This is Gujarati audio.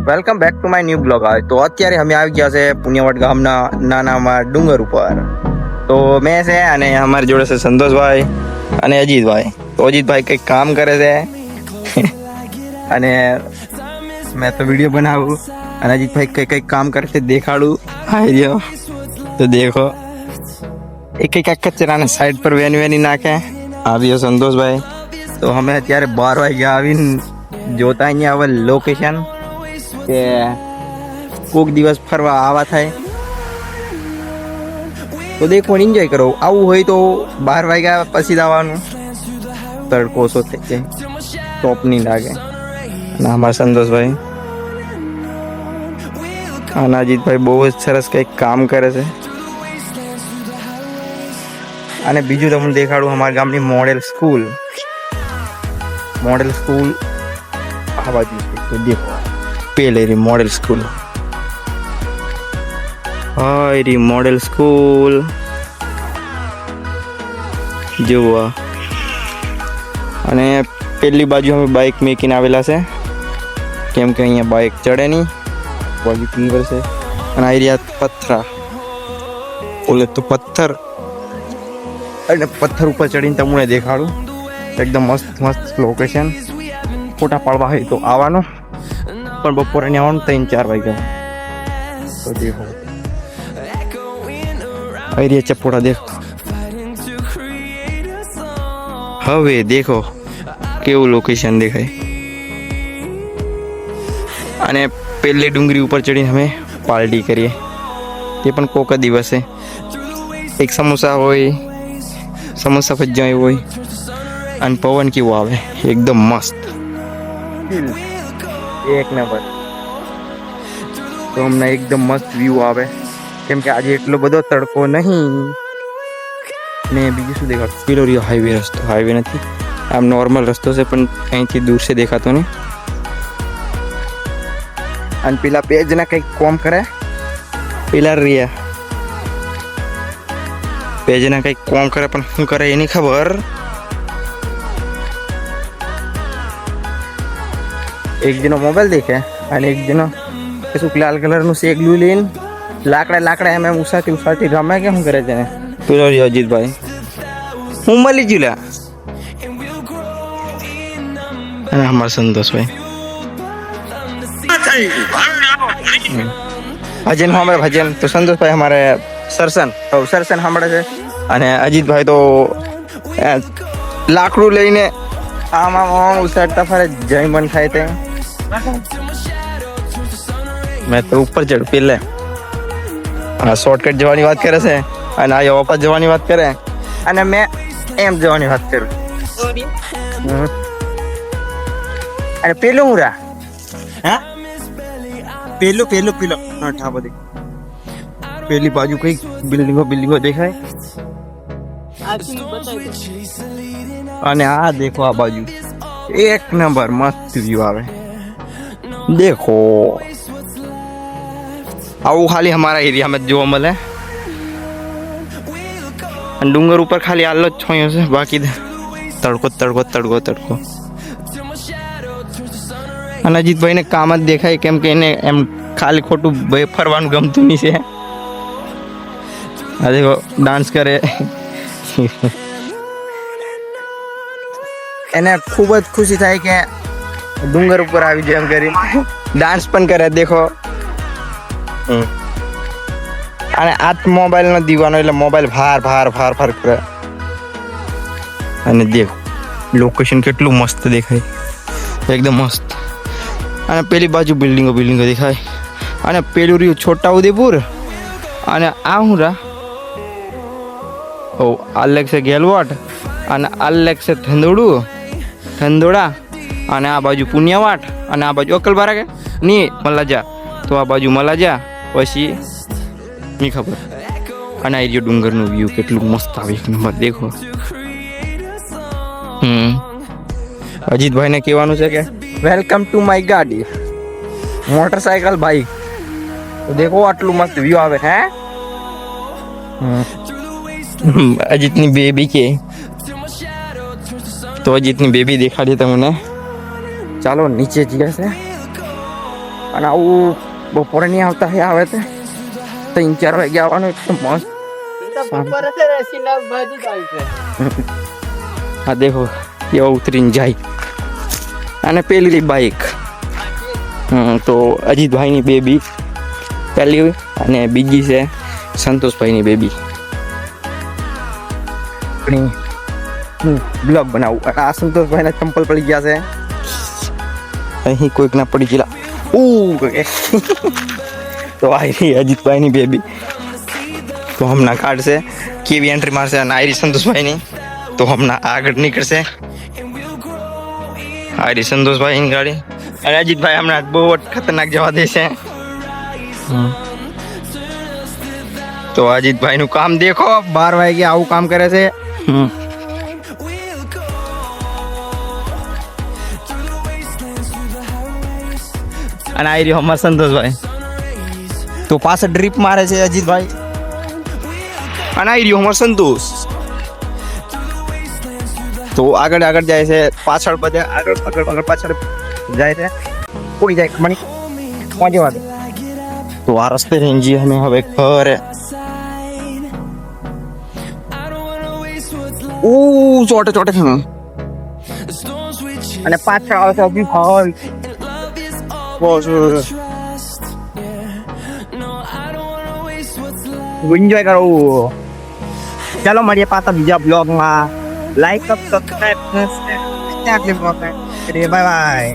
Welcome back to my new blog. તો અત્યારે અમે આવી ગયા છે પુણ્યવટ ગામના નાનામાં ડુંગર ઉપર. તો મેં છે અને અમારી જોડે છે સંતોષભાઈ અને અજીતભાઈ. તો અજીતભાઈ કંઈક કામ કરે છે અને મેં તો વિડીયો બનાવું અને અજીતભાઈ કંઈક કામ કરે છે દેખાડું. આવી રહ્યો તો દેખો એ કંઈક કચરાને સાઈડ પર વેની નાખે. આવ્યો સંતોષભાઈ. તો અમે અત્યારે 12 વાગ્યા આવીને જોતા અહીંયા હવે લોકેશન કે કોક દિવસ ફરવા આવા થાય તો દેખો એન્જોય કરો. આવું હોય તો 12 વાગ્યા પછી આવવાનું. તડકો ઓછો થઈ જાય, ટોપ નહીં લાગે. અને અમારા સંતોષભાઈ અને અજીતભાઈ બહુ જ સરસ કંઈક કામ કરે છે. અને બીજું તમને દેખાડું અમારા ગામની મોડેલ સ્કૂલ આ બાજુ છે. તો દેખો પેલેરી મોડેલ સ્કૂલ, હાયરી મોડેલ સ્કૂલ જુઓ. અને પેલી બાજુ અમે બાઇક મેકીને આવેલા છે કેમ કે અહીંયા બાઇક ચડે નહીં, બાજુ ક્લિયર છે. અને આ રહ્યા પથ્થર, બોલે તો પથ્થર, અને પથ્થર ઉપર ચડીને તમને દેખાડું. એકદમ મસ્ત લોકેશન. ફોટા પાડવા હોય તો આવવાનું, પણ બપોરે નહીં આવવાનું, 3-4 વાગ્યા. તો દેખો આવી રહ્યા ચપોડા દેખો. હવે દેખો કેવું લોકેશન દેખાય. અને પેલી ડુંગરી ઉપર ચડીને અમે પાર્ટી કરીએ, તે પણ કોક દિવસે. એક સમોસા હોય, સમોસા ભજીયા હોય, અને પવન કેવો આવે એકદમ મસ્ત, એક નંબર. તો અમને એકદમ મસ્ત વ્યૂ આવે કેમ કે આજે એટલો બધો તડકો નહીં. ને બીજું શું દેખાતું, પેલો રહ્યો હાઈવે રસ્તો. હાઈવે નથી, આમ નોર્મલ રસ્તો છે પણ અહીંથી દૂર છે દેખાતો નહીં. અને પેલા પેજના કંઈક કોમ કરે, પેલા રહ્યા પેજના કંઈક કોમ કરે પણ શું કરે એની ખબર. એક જણો મોબાઈલ દેખે અને એક જણો શું લાલ કલરનું શેકલું લઈને લાકડા એમ ઉસાતી રમે કે શું કરે છે ને. પેલો રહ્યો અજીતભાઈ, હું મળી ગયું. અને અમારા સંતોષભાઈ ભજન સાંભળે ભજન. તો સંતોષભાઈ અમારે સરસન સાંભળે છે. અને અજીતભાઈ તો લાકડું લઈને આમ ઉસાડતા ફરે જય મન થાય તે. મેં તો ઉપર ચડ પેલે આ શોર્ટકટ જવાની વાત કરે છે અને આ વાપસ જવાની વાત કરે અને મેં એમ જવાની વાત કરું. અને પેલું હું રા હા પેલું ઠા બધી પેલી બાજુ કઈ બિલ્ડિંગો દેખાય. અને આ દેખો આ બાજુ એક નંબર મસ્ત વ્યૂ આવે. દેખો આવું ખાલી અમારા એરિયામાં જોવા મળે. અને ડુંગર ઉપર ખાલી આલો જ છોયો છે, બાકી તડકો. અને અજીતભાઈને કામ જ દેખાય કેમ કે એને એમ ખાલી ખોટું ફરવાનું ગમતું નહીં છે. આ દેખો ડાન્સ કરે. એને ખૂબ જ ખુશી થાય કે ડુંગર ઉપર આવી જાય એમ કરી ડાન્સ પણ કરે. દેખો અને આ મોબાઈલ નો દીવાનો એટલે મોબાઈલ ભાર કરે. અને દેખો લોકેશન કેટલું મસ્ત દેખાય, એકદમ મસ્ત. અને પેલી બાજુ બિલ્ડિંગો દેખાય. અને પેલું રહ્યું છોટા ઉદેપુર. અને આ હું રા આ લેક છે ગેલવાટ, અને આ લેક છે ધંધોડા. અને આ બાજુ પુણ્યવાટ, અને આ બાજુ અકલબારા કે નહીં મલાજા. તો આ બાજુ મલાજા પછી નહીં ખબર. અને આ ડુંગરનું વ્યૂ કેટલું મસ્ત આવે, એક નંબર. દેખો અજીતભાઈને કહેવાનું છે કે વેલકમ ટુ માય ગાડી, મોટરસાયકલ બાઈક. તો દેખો આટલું મસ્ત વ્યૂ આવે. હે અજીતની બેબી કે તો અજીતની બેબી દેખાડી તમને. ચાલો નીચે જઈએ છે. અને આવું બપોરે નહીં આવતા હે આવે તે 3-4 વાગે આવવાનું એકદમ મસ્ત. હા દેખો એવા ઉતરીને જાય. અને પેલી બાઈક તો અજીતભાઈની બેબી પહેલી અને બીજી છે સંતોષભાઈની બેબી. બ્લોગ બનાવું. આ સંતોષભાઈના ચંપલ પડી ગયા છે અહીં કોઈક ના પડી ગયેલા. તો આયરી અજીતભાઈની બેબી તો હમણાં કાઢશે કેવી એન્ટ્રી મારશે. અને આયરી સંતોષભાઈની તો હમણાં આગળ નીકળશે. આયરી સંતોષભાઈની ગાડી અને અજીતભાઈ હમણાં બહુ જ ખતરનાક જવા દેશે. તો અજીતભાઈ નું કામ દેખો 12 વાગે આવું કામ કરે છે. અને આ રહ્યો અમાર સંતોષભાઈ તો પાછળ ડ્રીપ મારે છે અજીતભાઈ. અને આ રહ્યો અમાર સંતોષ તો આગળ આગળ જાય છે. પાછળ બધા આગળ પાછળ જાય છે. કોઈ જાય મને પહોંચી વાત. તો આ રસ્તે રેંજી અમે હવે ઘરે ચોટે ચોટે અને પાછળ આવે છે અભી ભાઈ. એન્જોય કરો. ચાલો મળીએ પાછા બીજા બ્લોગમાં. Like subscribe bye bye.